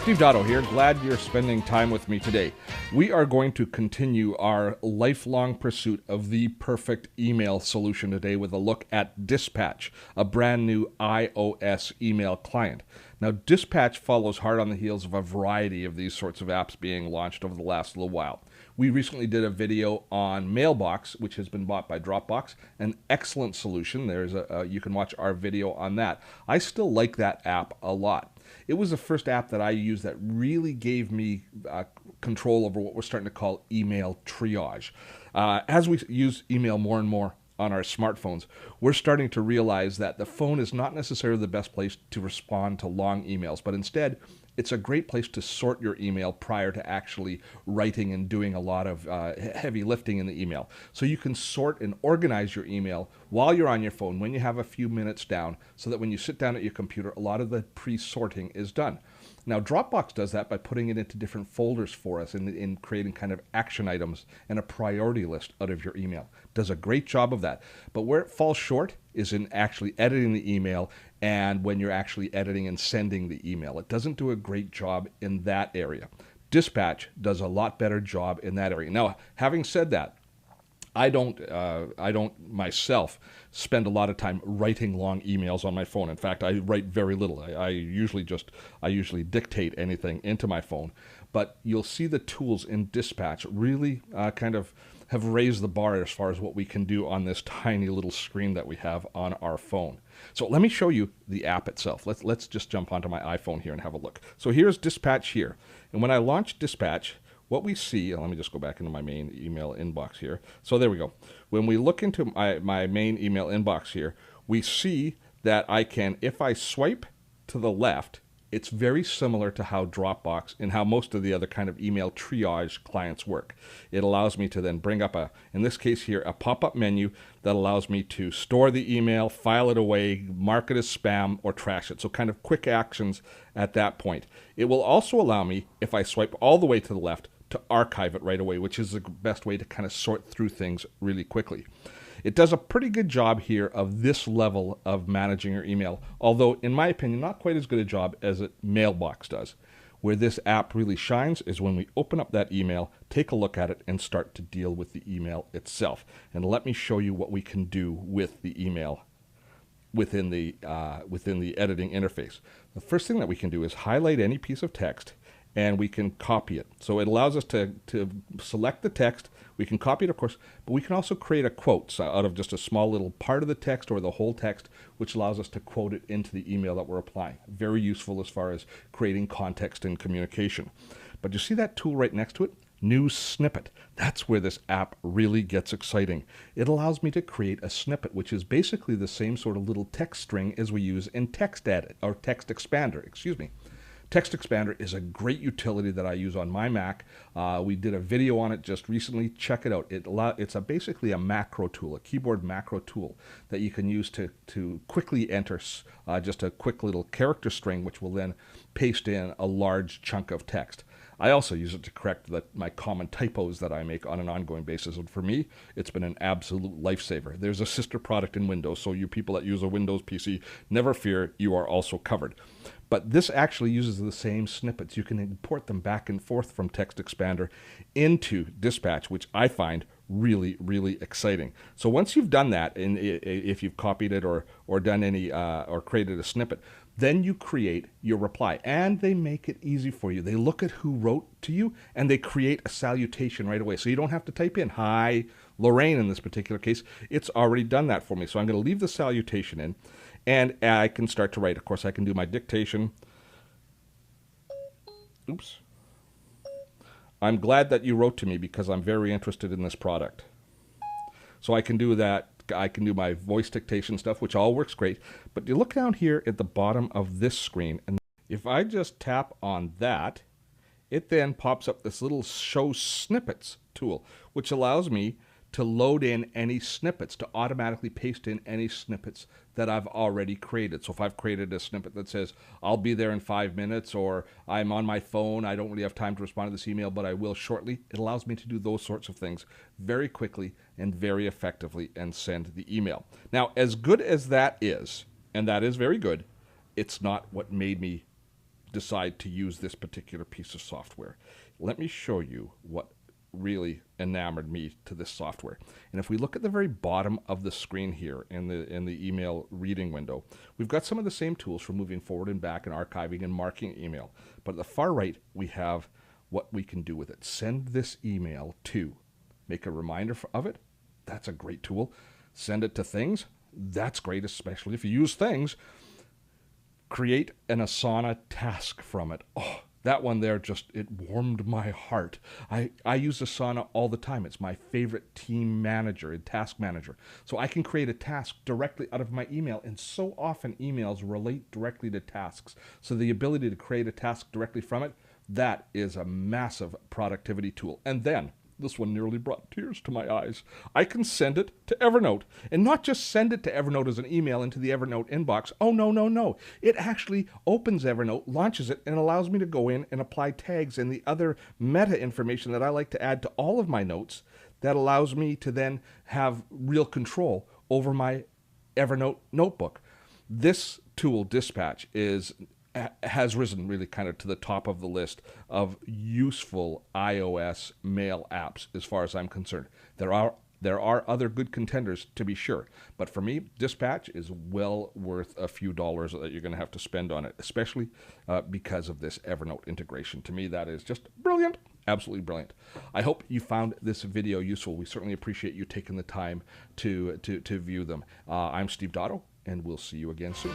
Steve Dotto here. Glad you're spending time with me today. We are going to continue our lifelong pursuit of the perfect email solution today with a look at Dispatch, a brand new iOS email client. Now, Dispatch follows hard on the heels of a variety of these sorts of apps being launched over the last little while. We recently did a video on Mailbox, which has been bought by Dropbox, an excellent solution. You can watch our video on that. I still like that app a lot. It was the first app that I used that really gave me control over what we're starting to call email triage. As we use email more and more on our smartphones, we're starting to realize that the phone is not necessarily the best place to respond to long emails, but instead, it's a great place to sort your email prior to actually writing and doing a lot of heavy lifting in the email. So you can sort and organize your email while you're on your phone when you have a few minutes down, so that when you sit down at your computer, a lot of the pre-sorting is done. Now, Dropbox does that by putting it into different folders for us in creating kind of action items and a priority list out of your email. Does a great job of that. But where it falls short is in actually editing the email and when you're actually editing and sending the email. It doesn't do a great job in that area. Dispatch does a lot better job in that area. Now, having said that, I don't myself spend a lot of time writing long emails on my phone. In fact, I write very little. I usually dictate anything into my phone. But you'll see the tools in Dispatch really kind of have raised the bar as far as what we can do on this tiny little screen that we have on our phone. So let me show you the app itself. Let's just jump onto my iPhone here and have a look. So here's Dispatch here. And when I launch Dispatch, what we see, let me just go back into my main email inbox here. So there we go. When we look into my main email inbox here, we see that I can, if I swipe to the left, it's very similar to how Dropbox and how most of the other kind of email triage clients work. It allows me to then bring up in this case here, a pop-up menu that allows me to store the email, file it away, mark it as spam, or trash it. So kind of quick actions at that point. It will also allow me, if I swipe all the way to the left, to archive it right away, which is the best way to kind of sort through things really quickly. It does a pretty good job here of this level of managing your email, although in my opinion, not quite as good a job as Mailbox does. Where this app really shines is when we open up that email, take a look at it, and start to deal with the email itself. And let me show you what we can do with the email within the editing interface. The first thing that we can do is highlight any piece of text, and we can copy it. So it allows us to select the text. We can copy it, of course, but we can also create a quote out of just a small little part of the text or the whole text, which allows us to quote it into the email that we're applying. Very useful as far as creating context and communication. But you see that tool right next to it? New snippet. That's where this app really gets exciting. It allows me to create a snippet, which is basically the same sort of little text string as we use in TextEdit, or Text Expander, excuse me. Text Expander is a great utility that I use on my Mac. We did a video on it just recently. Check it out. It's basically a macro tool, a keyboard macro tool that you can use to quickly enter just a quick little character string, which will then paste in a large chunk of text. I also use it to correct my common typos that I make on an ongoing basis. And for me, it's been an absolute lifesaver. There's a sister product in Windows, so you people that use a Windows PC, never fear, you are also covered. But this actually uses the same snippets. You can import them back and forth from Text Expander into Dispatch, which I find really, really exciting. So once you've done that, and if you've copied it or done any or created a snippet, then you create your reply, and they make it easy for you. They look at who wrote to you, and they create a salutation right away. So you don't have to type in, "Hi, Lorraine," in this particular case. It's already done that for me. So I'm going to leave the salutation in, and I can start to write. Of course, I can do my dictation. Oops. I'm glad that you wrote to me because I'm very interested in this product. So I can do that. I can do my voice dictation stuff, which all works great. But you look down here at the bottom of this screen, and if I just tap on that, it then pops up this little Show Snippets tool, which allows me to load in any snippets, to automatically paste in any snippets that I've already created. So if I've created a snippet that says, "I'll be there in 5 minutes," or "I'm on my phone, I don't really have time to respond to this email, but I will shortly," it allows me to do those sorts of things very quickly and very effectively and send the email. Now, as good as that is, and that is very good, it's not what made me decide to use this particular piece of software. Let me show you what really enamored me to this software. And if we look at the very bottom of the screen here in the email reading window, we've got some of the same tools for moving forward and back and archiving and marking email. But at the far right, we have what we can do with it. Send this email to. Make a reminder of it. That's a great tool. Send it to things. That's great, especially if you use things. Create an Asana task from it. Oh, that one there it warmed my heart. I use Asana all the time. It's my favorite team manager and task manager. So I can create a task directly out of my email, and so often emails relate directly to tasks. So the ability to create a task directly from it, that is a massive productivity tool. And then, this one nearly brought tears to my eyes. I can send it to Evernote. And not just send it to Evernote as an email into the Evernote inbox. Oh, no, no, no. It actually opens Evernote, launches it, and allows me to go in and apply tags and the other meta information that I like to add to all of my notes that allows me to then have real control over my Evernote notebook. This tool, Dispatch, has risen really kind of to the top of the list of useful iOS mail apps as far as I'm concerned. There are other good contenders, to be sure, but for me, Dispatch is well worth a few dollars that you're going to have to spend on it, especially because of this Evernote integration. To me, that is just brilliant, absolutely brilliant. I hope you found this video useful. We certainly appreciate you taking the time to view them. I'm Steve Dotto, and we'll see you again soon.